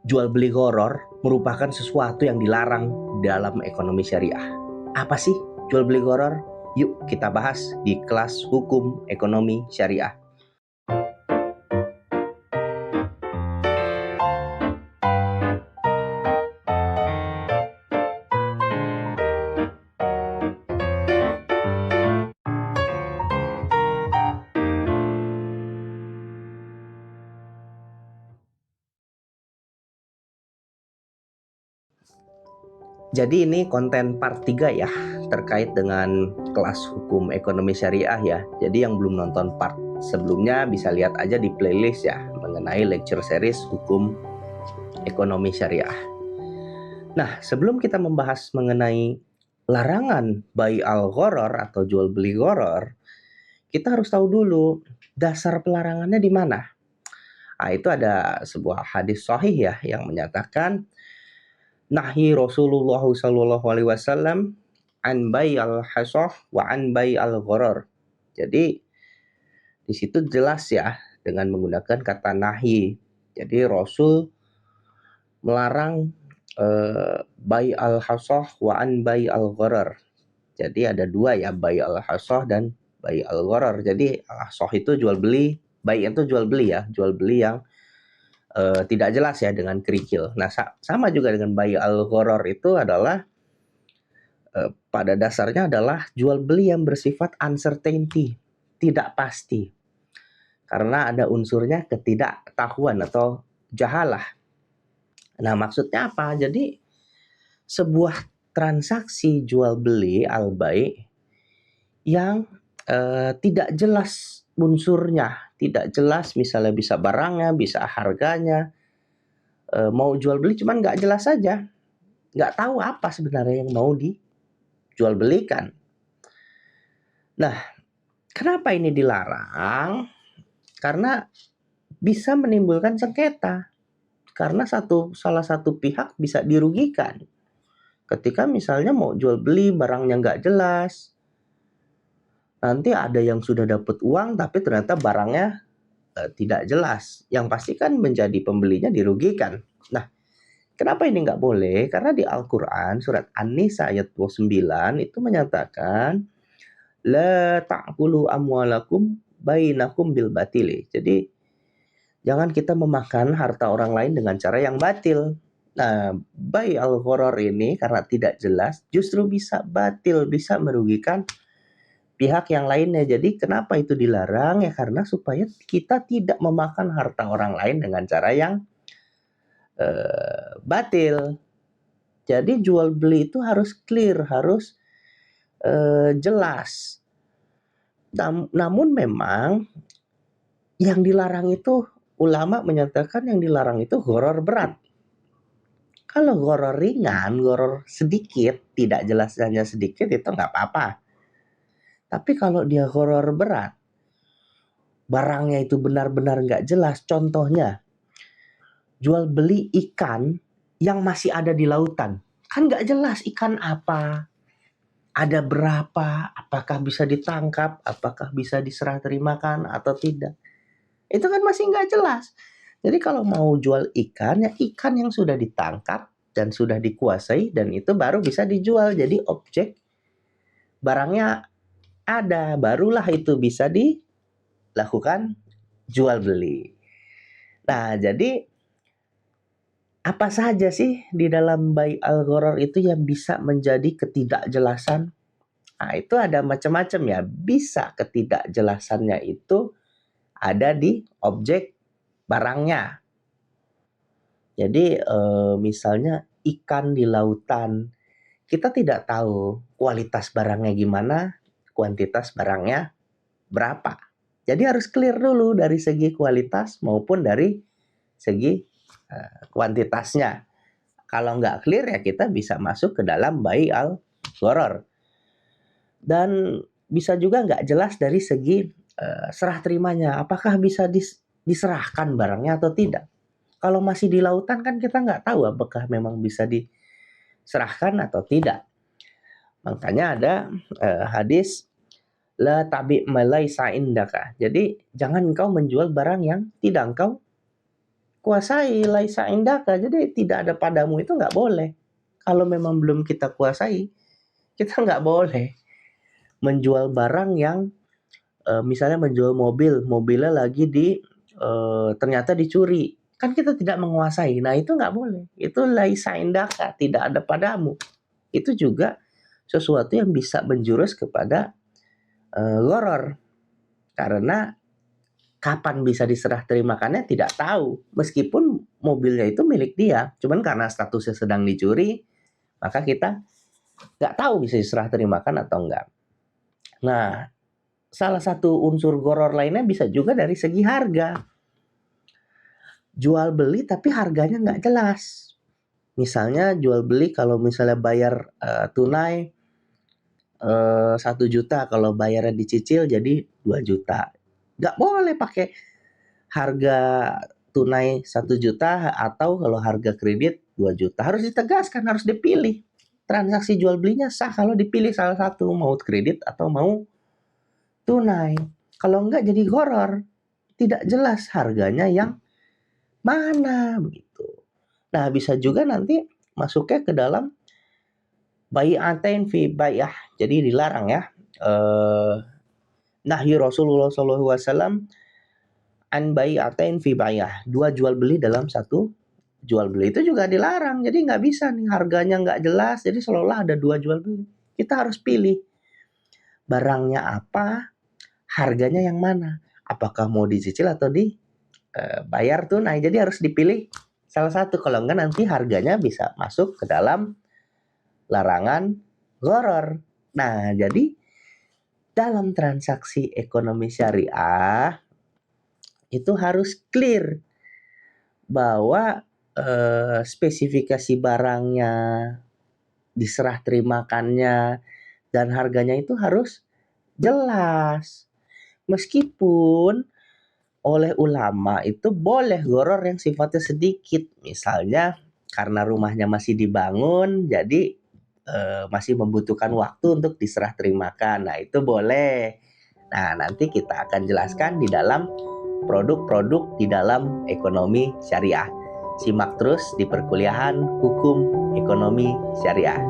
jual beli gharar merupakan sesuatu yang dilarang dalam ekonomi syariah. Apa sih jual beli gharar? Yuk kita bahas di kelas hukum ekonomi syariah. Jadi ini konten part 3 ya, terkait dengan kelas hukum ekonomi syariah ya. Jadi yang belum nonton part sebelumnya bisa lihat aja di playlist ya, mengenai lecture series hukum ekonomi syariah. Nah, sebelum kita membahas mengenai larangan bai al-gharar atau jual beli gharar, kita harus tahu dulu dasar pelarangannya di mana. Nah, itu ada sebuah hadis sahih ya yang menyatakan nahi Rasulullah sallallahu alaihi wasallam an bai al-hasah wa an bai al-gharar. Jadi di situ jelas ya dengan menggunakan kata nahi. Jadi Rasul melarang bai al-hasah wa an bai al-gharar. Jadi ada dua ya, bai al-hasah dan bai al-gharar. Jadi al-hasah itu jual beli, bai itu jual beli ya, jual beli yang tidak jelas ya dengan kerikil. Nah, sama juga dengan bai al-gharar itu adalah pada dasarnya adalah jual beli yang bersifat uncertainty, tidak pasti. Karena ada unsurnya ketidaktahuan atau jahalah. Nah, maksudnya apa? Jadi sebuah transaksi jual beli al-bai yang tidak jelas unsurnya, tidak jelas misalnya bisa barangnya, bisa harganya, mau jual beli cuman nggak jelas saja, nggak tahu apa sebenarnya yang mau dijual belikan. Nah, kenapa ini dilarang? Karena bisa menimbulkan sengketa. Karena salah satu pihak bisa dirugikan. Ketika misalnya mau jual beli barangnya nggak jelas, nanti ada yang sudah dapat uang tapi ternyata barangnya tidak jelas. Yang pasti kan menjadi pembelinya dirugikan. Nah, kenapa ini nggak boleh? Karena di Al-Quran surat An-Nisa ayat 29 itu menyatakan la ta'kulu amwalakum bainakum bil batili. Jadi jangan kita memakan harta orang lain dengan cara yang batil. Nah, bai al-gharar ini karena tidak jelas justru bisa batil, bisa merugikan pihak yang lainnya. Jadi kenapa itu dilarang? Ya karena supaya kita tidak memakan harta orang lain dengan cara yang batil. Jadi jual beli itu harus clear, harus jelas. Namun memang yang dilarang itu, ulama menyatakan yang dilarang itu gharar berat. Kalau gharar ringan, gharar sedikit, tidak jelas hanya sedikit itu nggak apa-apa. Tapi kalau dia gharar berat, barangnya itu benar-benar nggak jelas. Contohnya, jual beli ikan yang masih ada di lautan. Kan nggak jelas ikan apa, ada berapa, apakah bisa ditangkap, apakah bisa diserah terimakan atau tidak. Itu kan masih nggak jelas. Jadi kalau mau jual ikan, ya ikan yang sudah ditangkap dan sudah dikuasai dan itu baru bisa dijual. Jadi objek barangnya ada, barulah itu bisa dilakukan jual beli. Nah, jadi apa saja sih di dalam bai al-gharar itu yang bisa menjadi ketidakjelasan? Nah, itu ada macam-macam ya. Bisa ketidakjelasannya itu ada di objek barangnya. Jadi misalnya ikan di lautan, kita tidak tahu kualitas barangnya gimana, kuantitas barangnya berapa. Jadi harus clear dulu dari segi kualitas maupun dari segi kuantitasnya. Kalau nggak clear ya kita bisa masuk ke dalam bai al-gharar. Dan bisa juga nggak jelas dari segi serah terimanya, apakah bisa diserahkan barangnya atau tidak. Kalau masih di lautan kan kita nggak tahu apakah memang bisa diserahkan atau tidak. Makanya ada hadis la tabi' ma laisa indaka. Jadi jangan engkau menjual barang yang tidak engkau kuasai, laisa indaka, jadi tidak ada padamu itu nggak boleh. Kalau memang belum kita kuasai, kita nggak boleh menjual barang yang misalnya menjual mobilnya lagi ternyata dicuri, kan kita tidak menguasai. Nah itu nggak boleh, itu laisa indaka, tidak ada padamu. Itu juga sesuatu yang bisa menjurus kepada gharar, karena kapan bisa diserah terimakannya tidak tahu, meskipun mobilnya itu milik dia, cuman karena statusnya sedang dicuri, maka kita nggak tahu bisa diserah terimakan atau enggak. Nah, salah satu unsur gharar lainnya bisa juga dari segi harga. Jual beli tapi harganya nggak jelas. Misalnya jual beli, kalau misalnya bayar tunai 1 juta, kalau bayarnya dicicil jadi 2 juta. Nggak boleh pakai harga tunai 1 juta atau kalau harga kredit 2 juta. Harus ditegaskan, harus dipilih. Transaksi jual belinya sah kalau dipilih salah satu, mau kredit atau mau tunai. Kalau enggak jadi gharar, tidak jelas harganya yang mana begitu. Nah, bisa juga nanti masuknya ke dalam bai'atain fi bai'ah. Jadi dilarang ya. Nahyi Rasulullah SAW an bai'atain fi bai'ah. 2 jual beli dalam 1 jual beli, itu juga dilarang. Jadi nggak bisa nih, harganya nggak jelas, jadi seolah-olah ada 2 jual beli. Kita harus pilih barangnya apa, harganya yang mana, apakah mau dicicil atau bayar tunai. Jadi harus dipilih salah satu, kalau enggak nanti harganya bisa masuk ke dalam larangan gharar. Nah, jadi dalam transaksi ekonomi syariah itu harus clear bahwa spesifikasi barangnya, diserah terimakannya, dan harganya itu harus jelas. Meskipun oleh ulama itu boleh gharar yang sifatnya sedikit, misalnya karena rumahnya masih dibangun, jadi masih membutuhkan waktu untuk diserah terimakan. Nah itu boleh. Nah nanti kita akan jelaskan di dalam produk-produk di dalam ekonomi syariah. Simak terus di perkuliahan Hukum Ekonomi Syariah.